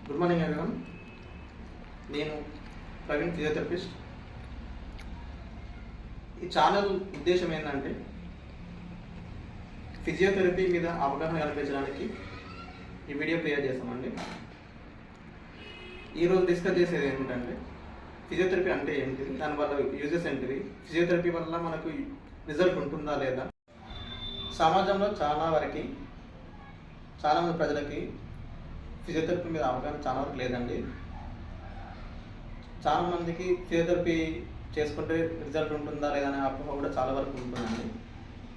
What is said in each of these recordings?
Good morning everyone. నేను Praveen, physiotherapist. ఈ channel ఉద్దేశం ఏంటంటే ఫిజియోథెరపీ మీద అవగాహన కల్పించడానికి ఈ వీడియో క్రియేట్ చేస్తామండి. ఈరోజు డిస్కస్ చేసేది ఏంటంటే ఫిజియోథెరపీ అంటే ఏంటిది, దానివల్ల యూజెస్ ఏంటివి, ఫిజియోథెరపీ వల్ల మనకు రిజల్ట్ ఉంటుందా లేదా. సమాజంలో చాలామంది ప్రజలకి ఫిజియోథెరపీ మీద అవగాహన చాలా వరకు లేదండి. చాలామందికి ఫిజియోథెరపీ చేసుకుంటే రిజల్ట్ ఉంటుందా లేదా అనే అపోహ కూడా చాలా వరకు ఉంటుందండి.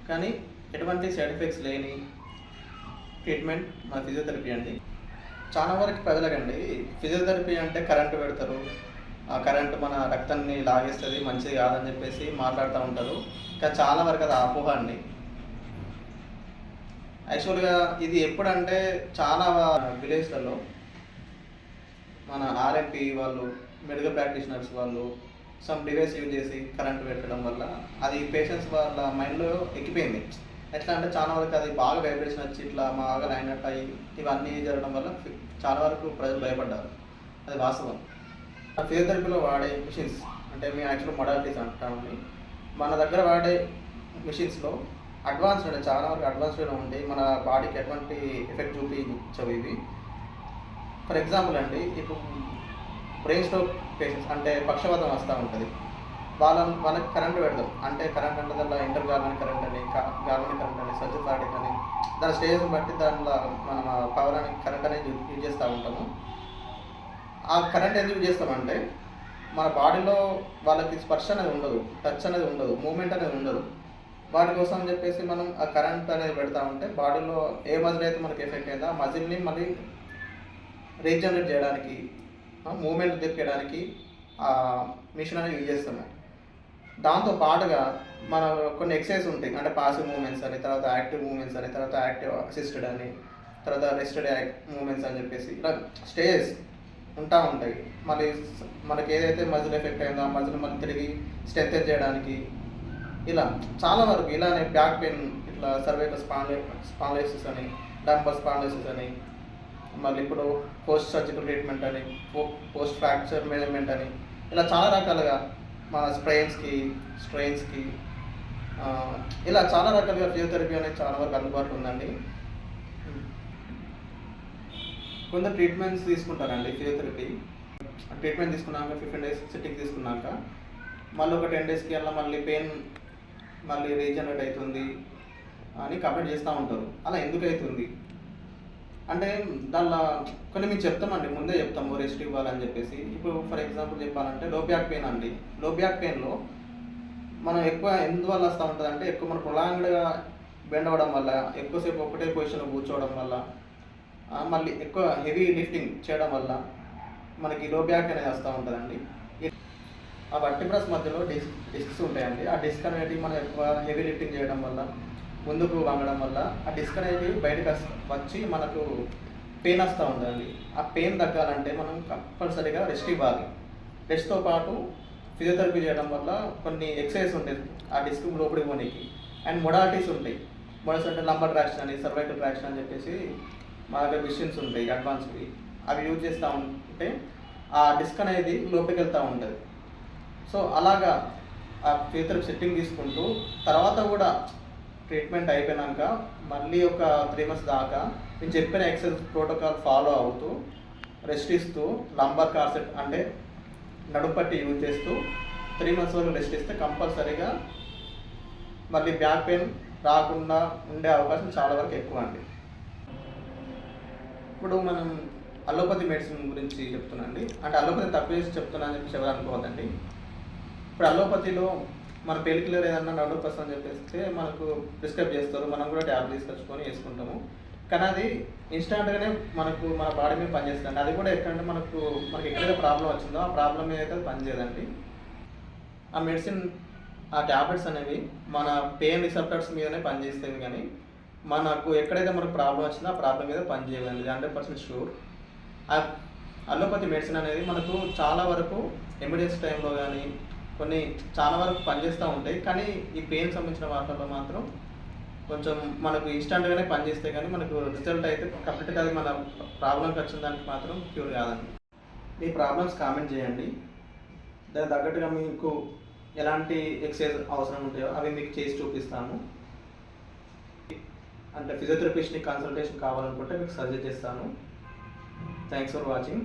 కానీ ఎటువంటి సైడ్ ఎఫెక్ట్స్ లేని ట్రీట్మెంట్ మన ఫిజియోథెరపీ అండి. చాలా వరకు ప్రజలకండి ఫిజియోథెరపీ అంటే కరెంటు పెడతారు, ఆ కరెంటు మన రక్తాన్ని లాగేస్తుంది, మంచిది కాదని చెప్పేసి మాట్లాడుతూ ఉంటారు. కానీ చాలా వరకు అది అపోహ అండి. యాక్చువల్గా ఇది ఎప్పుడంటే చాలా విలేజ్లలో మన ఆర్ఎంపీ వాళ్ళు, మెడికల్ ప్రాక్టీషనర్స్ వాళ్ళు సమ్ డివైస్ యూజ్ చేసి కరెంట్ పెట్టడం వల్ల అది పేషెంట్స్ వాళ్ళ మైండ్లో ఎక్కిపోయింది. ఎట్లా అంటే చాలా వరకు అది బాగా వైబ్రేషన్ వచ్చి ఇట్లా బాగా అయినట్టు అయ్యి ఇవన్నీ జరగడం వల్ల చాలా వరకు ప్రజలు భయపడ్డారు. అది వాస్తవం. ఫిజియోథెరపీలో వాడే మిషన్స్ అంటే మేము యాక్చువల్ మొడాలిటీస్ అంటామండి. మన దగ్గర వాడే మిషన్స్లో అడ్వాన్స్డ్ అంటే చాలా వరకు అడ్వాన్స్డ్గా ఉంటాయి. మన బాడీకి ఎటువంటి ఎఫెక్ట్ చూపించవు ఇవి. ఫర్ ఎగ్జాంపుల్ అండి, ఇప్పుడు బ్రెయిన్ స్ట్రోక్ పేషెంట్స్ అంటే పక్షవాతం వస్తూ ఉంటుంది, వాళ్ళకి కరెంట్ పెడదాం అంటే కరెంట్ అంటే దానిలో ఇంటర్ గార్మన్ కరెంట్ అని, గార్మన్ కరెంట్ అని, సర్జిఫాటిక్ అని, దాని స్టేజ్ని బట్టి దానిలో మనం పవర్ అని కరెంట్ అనేది యూజ్ చేస్తూ ఉంటాము. ఆ కరెంట్ ఎందుకు యూజ్ చేస్తామంటే మన బాడీలో వాళ్ళకి స్పర్శ అనేది ఉండదు, టచ్ అనేది ఉండదు, మూమెంట్ అనేది ఉండదు. వాటి కోసం అని చెప్పేసి మనం ఆ కరెంట్ అనేది పెడతా ఉంటే బాడీలో ఏ మజిల్ అయితే మనకి ఎఫెక్ట్ అయిందో ఆ మజిల్ని మళ్ళీ రీజనరేట్ చేయడానికి, మూమెంట్ తెప్పడానికి ఆ మిషన్ అనేది యూజ్ చేస్తాము. దాంతో పాటుగా మన కొన్ని ఎక్సర్సైజ్ ఉంటాయి అంటే పాసివ్ మూమెంట్స్ అని, తర్వాత యాక్టివ్ మూమెంట్స్ అని, తర్వాత యాక్టివ్ అసిస్టెడ్ అని, తర్వాత రెస్టెడ్ మూమెంట్స్ అని చెప్పేసి ఇలా స్టేజెస్ ఉంటాయి. మళ్ళీ మనకి ఏదైతే మజిల్ ఎఫెక్ట్ అయిందో ఆ మజిల్ మళ్ళీ తిరిగి స్ట్రెంథెన్ చేయడానికి ఇలా చాలా వరకు ఇలానే బ్యాక్ పెయిన్ ఇట్లా సర్వైకల్ స్పాండిలోసిస్ అని, డంబర్ స్పాండిలోసిస్ అని, మళ్ళీ ఇప్పుడు పోస్ట్ సర్జికల్ ట్రీట్మెంట్ అని, పోస్ట్ ఫ్రాక్చర్ మేనేజ్మెంట్ అని, ఇలా చాలా రకాలుగా మన స్ట్రెయిన్స్కి ఇలా చాలా రకాలుగా ఫిజియోథెరపీ అనేది చాలా వరకు అందుబాటులో ఉందండి. కొందరు ట్రీట్మెంట్స్ తీసుకుంటారండి. ఫిజియోథెరపీ ట్రీట్మెంట్ తీసుకున్నాక 15 days సిట్టింగ్ తీసుకున్నాక మళ్ళీ ఒక 10 daysకి అలా మళ్ళీ పెయిన్ మళ్ళీ రీజనరేట్ అవుతుంది అని కంప్లైంట్ చేస్తూ ఉంటారు. అలా ఎందుకు అవుతుంది అంటే దానిలో కొన్ని మేము చెప్తామండి, ముందే చెప్తాము రెస్ట్ ఇవ్వాలని చెప్పేసి. ఇప్పుడు ఫర్ ఎగ్జాంపుల్ చెప్పాలంటే లో బ్యాక్ పెయిన్ అండి. లో బ్యాక్ పెయిన్లో మనం ఎక్కువ ఎందువల్ల వస్తూ ఉంటుంది అంటే ఎక్కువ మనం ప్రొలాంగ్డ్గా బెండ్ అవ్వడం వల్ల, ఎక్కువసేపు ఒకటే పొజిషన్లో కూర్చోవడం వల్ల, మళ్ళీ ఎక్కువ హెవీ లిఫ్టింగ్ చేయడం వల్ల మనకి లో బ్యాక్ అనేది వస్తూ ఉంటుందండి. ఆ వర్టిబ్రస్ మధ్యలో డిస్క్స్ ఉంటాయండి. ఆ డిస్క్ అనేది మనం ఎక్కువ హెవీ లిఫ్టింగ్ చేయడం వల్ల, ముందుకు వంగడం వల్ల ఆ డిస్క్ అనేది బయటకు వచ్చి మనకు పెయిన్ వస్తూ ఉంటుందండి. ఆ పెయిన్ తగ్గాలంటే మనం కంపల్సరీగా రెస్ట్ ఇవ్వాలి. రెస్ట్తో పాటు ఫిజియోథెరపీ చేయడం వల్ల కొన్ని ఎక్సర్సైజ్ ఉంటాయి ఆ డిస్క్ లోపలికి పోనీకి, అండ్ మొడాలిటీస్ ఉంటాయి. మొడాలిటీస్ అంటే లంబర్ ట్రాక్షన్ అని, సర్వైకల్ ట్రాక్షన్ అని చెప్పేసి మా దగ్గర మిషన్స్ ఉంటాయి అడ్వాన్స్వి. అవి యూజ్ చేస్తూ ఉంటే ఆ డిస్క్ అనేది లోపలికి వెళ్తూ ఉంటుంది. సో అలాగా ఆ ఫిజియోథెరపీ సెట్టింగ్ తీసుకుంటూ తర్వాత కూడా ట్రీట్మెంట్ అయిపోయినాక మళ్ళీ ఒక 3 months దాకా నేను చెప్పిన ఎక్సర్సైజ్ ప్రోటోకాల్ ఫాలో అవుతూ రెస్ట్ ఇస్తూ లంబర్ కార్సెట్ అంటే నడుపట్టి యూజ్ చేస్తూ 3 months వరకు రెస్ట్ ఇస్తే కంపల్సరీగా మళ్ళీ బ్యాక్ పెయిన్ రాకుండా ఉండే అవకాశం చాలా వరకు ఎక్కువ అండి. ఇప్పుడు మనం అలోపతి మెడిసిన్ గురించి చెప్తున్నాండి. అంటే అలోపతి తక్కువ చేసి చెప్తున్నా అని చెప్పి ఎవరు అనుకోవద్దండి. ఇప్పుడు అలోపతిలో మన పెయిన్ కిల్లర్ ఏదన్నా నడుపు అని చెప్పేస్తే మనకు ప్రిస్క్రైబ్ చేస్తారు, మనం కూడా ట్యాబ్లెట్ తీసుకొచ్చుకొని వేసుకుంటాము. కానీ అది ఇన్స్టాంట్గానే మనకు మన బాడీ మీద పనిచేస్తుంది. అది కూడా ఎక్కడంటే మనకి ఎక్కడైతే ప్రాబ్లం వచ్చిందో ఆ ప్రాబ్లం మీద అయితే పనిచేయదండి. ఆ మెడిసిన్ ఆ ట్యాబ్లెట్స్ అనేవి మన పెయిన్ రిసెప్టర్స్ మీదనే పనిచేస్తుంది, కానీ మనకు ఎక్కడైతే మనకు ప్రాబ్లం వచ్చిందో ఆ ప్రాబ్లం మీద పనిచేయదండి. 100% షూర్. ఆ అలోపతి మెడిసిన్ అనేది మనకు చాలా వరకు ఎమర్జెన్సీ టైంలో కానీ కొన్ని చాలా వరకు పనిచేస్తూ ఉంటాయి. కానీ ఈ పెయిన్ సంబంధించిన వాటిల్లో మాత్రం కొంచెం మనకు ఇన్స్టెంట్గానే పనిచేస్తే కానీ మనకు రిజల్ట్ అయితే కంప్లీట్గా అది మన ప్రాబ్లంకి వచ్చిన దానికి మాత్రం క్యూర్ కాదండి. మీ ప్రాబ్లమ్స్ కామెంట్ చేయండి, దానికి తగ్గట్టుగా మీకు ఎలాంటి ఎక్సర్సైజ్ అవసరం ఉంటాయో అవి మీకు చేసి చూపిస్తాను. అంటే ఫిజియోథెరపిస్ట్ని కన్సల్టేషన్ కావాలనుకుంటే మీకు సజెస్ట్ చేస్తాను. Thanks for watching.